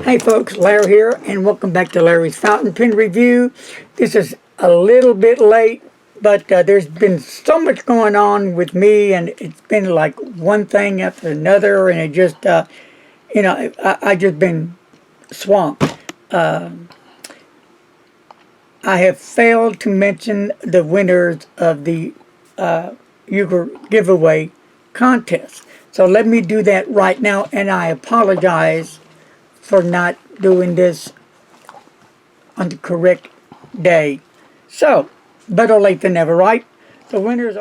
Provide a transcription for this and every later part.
Hey folks, Larry here, and welcome back to Larry's Fountain Pen Review. This is a little bit late, but there's been so much going on with me, and it's been like one thing after another, and it just, I just been swamped. I have failed to mention the winners of the Yookers giveaway contest. So let me do that right now, and I apologize for not doing this on the correct day. So, better late than never, right? The winners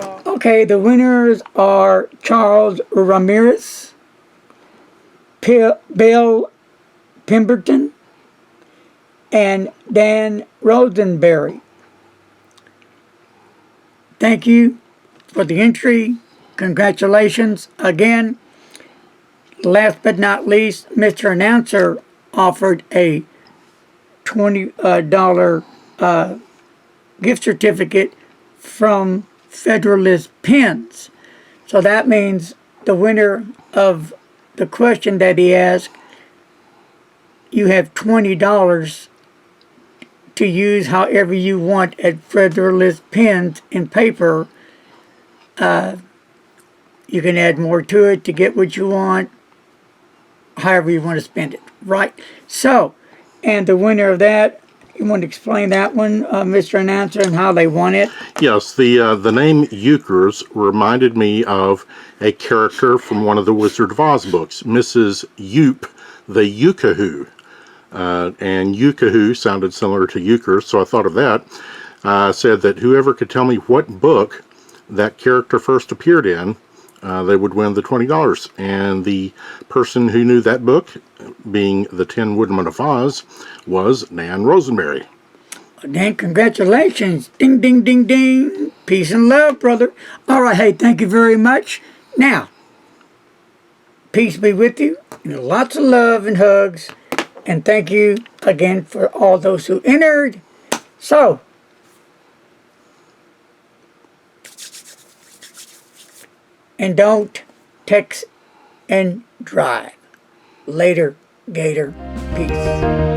are Charles Ramirez, Bill Pemberton, and Dan Rosenberry. Thank you for the entry. Congratulations again. Last but not least, Mr. Announcer offered a $20 gift certificate from Federalist Pens. So that means the winner of the question that he asked, you have $20 to use however you want at Federalist Pens in paper. You can add more to it to get what you want, however you want to spend it, right? So, and the winner of that, you want to explain that one, Mr. Announcer, and how they won it? Yes, the name Yookers reminded me of a character from one of the Wizard of Oz books, Mrs. Yoop, the Yookahoo. And Yookahoo sounded similar to Yookers, so I thought of that. Said that whoever could tell me what book that character first appeared in, they would win the $20. And the person who knew that book, being the Tin Woodman of Oz, was Dan Rosenberry. Dan, congratulations. Ding, ding, ding, ding. Peace and love, brother. All right, hey, thank you very much. Now, peace be with you. And lots of love and hugs. And thank you again for all those who entered. So, and don't text and drive. Later, Gator. Peace.